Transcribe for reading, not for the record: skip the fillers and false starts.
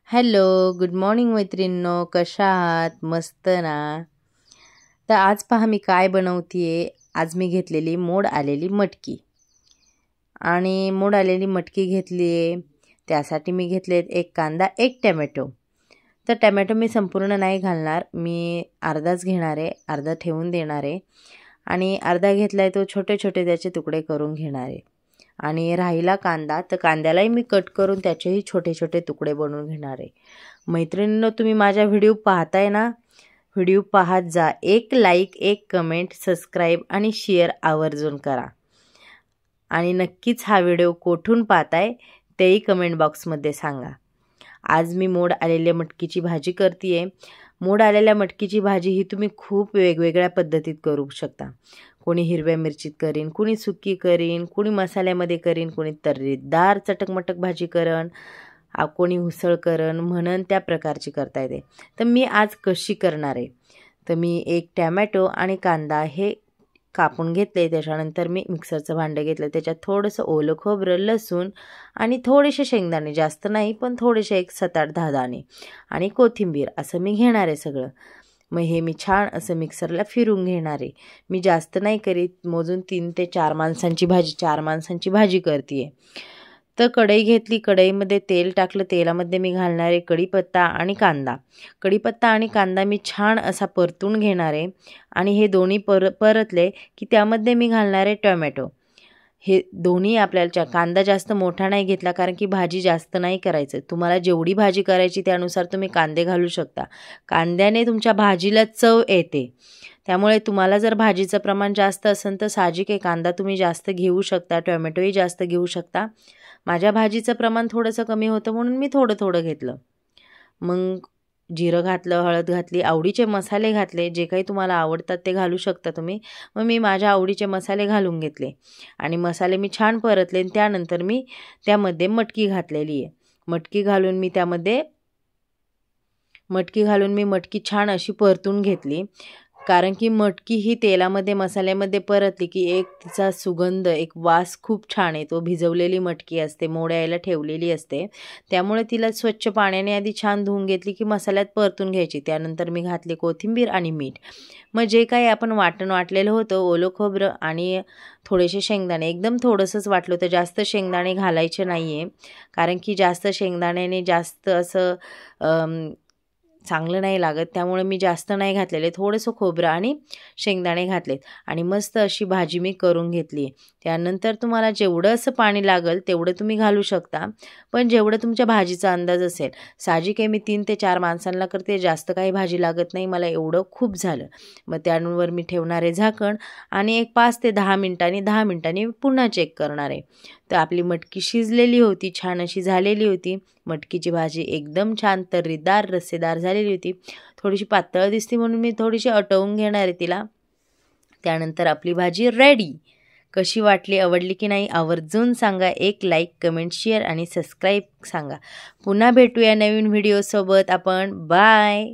Hello, good morning मैत्रिणींनो, कशा आहात? मस्त ना? तर आज पहा मी काय बनवतीये. आज मी घेतलेली मोड आलेली मटकी आणि मोड आलेली मटकी घेतली आहे. त्यासाठी मी घेतलेत एक कांदा, एक टमॅटो. तर टमॅटो मी संपूर्ण नाही घालणार, मी अर्धाच घेणार आहे, अर्धा ठेवून देणार आहे आणि अर्धा घेतला आहे तो छोटे छोटे त्याचे तुकडे करून घेणार आहे. आणि राहिला कांदा, तर कांद्यालाही मी कट करून त्याचेही छोटे छोटे तुकडे बनवून घेणार आहे. मैत्रिणींनो, तुम्ही माझा व्हिडिओ पाहताय ना? व्हिडिओ पाहत जा. एक लाईक, एक कमेंट, सबस्क्राईब आणि शेअर आवर्जून करा. आणि नक्कीच हा व्हिडिओ कोठून पाहताय तेही कमेंट बॉक्समध्ये सांगा. आज मी मोड आलेल्या मटकीची भाजी करते आहे. मोड आलेल्या मटकीची भाजी ही तुम्ही खूप वेगवेगळ्या पद्धतीत करू शकता. कोणी हिरव्या मिरचीत करीन, कोणी सुकी करीन, कोणी मसाल्यामध्ये करीन, कोणी तर्रीदार चटकमटक भाजी करण, कोणी उसळ करण, म्हणून त्या प्रकारची करता येते. तर मी आज कशी करणार आहे, तर मी एक टॅमॅटो आणि कांदा हे कापून घेतले. त्याच्यानंतर मी मिक्सरचं भांडं घेतलं, त्याच्यात थोडंसं ओलं खोबरं, लसूण आणि थोडेसे शेंगदाणे, जास्त नाही पण थोडेसे, एक 7-8-10 दाणे आणि कोथिंबीर, असं मी घेणार आहे सगळं. मग हे मी छान असं मिक्सरला फिरून घेणार आहे. मी जास्त नाही करीत, मोजून 3 ते 4 माणसांची भाजी, 4 माणसांची भाजी करते आहे. तर कढई घेतली, कढईमध्ये तेल टाकलं, तेलामध्ये मी घालणार आहे कढीपत्ता आणि कांदा. कढीपत्ता आणि कांदा मी छान असा परतून घेणार आहे आणि हे दोन्ही परतले की त्यामध्ये मी घालणार आहे टोमॅटो. हे दोन्ही आपल्याला, कांदा जास्त मोठा नाही घेतला कारण की भाजी जास्त नाही करायचं. तुम्हाला जेवढी भाजी करायची त्यानुसार तुम्ही कांदे घालू शकता. कांद्याने तुमच्या भाजीला चव येते, त्यामुळे तुम्हाला जर भाजीचं प्रमाण जास्त असेल तर साहजिक आहे कांदा तुम्ही जास्त घेऊ शकता, टोमॅटोही जास्त घेऊ शकता. माझ्या भाजीचं प्रमाण थोडंसं कमी होतं म्हणून मी थोडं थोडं घेतलं. मग जिरं घातलं, हळद घातली, आवडीचे मसाले घातले, जे काही तुम्हाला आवडतात ते घालू शकता तुम्ही. मग मी माझ्या आवडीचे मसाले घालून घेतले आणि मसाले मी छान परतले. त्यानंतर मी त्यामध्ये मटकी घातलेली आहे. मटकी घालून मी मटकी छान अशी परतून घेतली, कारण की मटकी ही तेलामध्ये, मसाल्यामध्ये परतली की एक तिचा सुगंध, एक वास खूप छान येतो. भिजवलेली मटकी असते, मोड यायला ठेवलेली असते, त्यामुळे तिला स्वच्छ पाण्याने आधी छान धुवून घेतली की मसाल्यात परतून घ्यायची. त्यानंतर मी घातले कोथिंबीर आणि मीठ. मग जे काही आपण वाटण वाटलेलं होतं, ओलं खोबरं आणि थोडेसे शेंगदाणे, एकदम थोडंसंच वाटलं होतं, जास्त शेंगदाणे घालायचे नाही आहे, कारण की जास्त शेंगदाण्याने जास्त असं चांगलं नाही लागत, त्यामुळे मी जास्त नाही घातलेले, थोडंसं खोबरं आणि शेंगदाणे घातलेत आणि मस्त अशी भाजी मी करून घेतली. त्यानंतर तुम्हाला जेवढं असं पाणी लागेल तेवढं तुम्ही घालू शकता, पण जेवढं तुमच्या भाजीचा अंदाज असेल. साहजिक आहे मी 3 ते 4 माणसांना करते, जास्त काही भाजी लागत नाही मला, एवढं खूप झालं. मग त्यावर मी ठेवणार आहे झाकण आणि एक 5 ते 10 मिनिटांनी, 10 मिनिटांनी पुन्हा चेक करणार आहे. तर आपली मटकी शिजलेली होती, छान अशी झालेली होती. मटकीची भाजी एकदम छान तर्रीदार, रस्सेदार झालेली होती. थोडीशी पातळ दिसते म्हणून मी थोडीशी अटवून घेणार आहे तिला. त्यानंतर आपली भाजी रेडी. कशी वाटली, आवडली की नाही आवर्जून सांगा. एक लाईक, कमेंट, शेअर आणि सबस्क्राईब सांगा. पुन्हा भेटूया नवीन व्हिडिओसोबत आपण. बाय.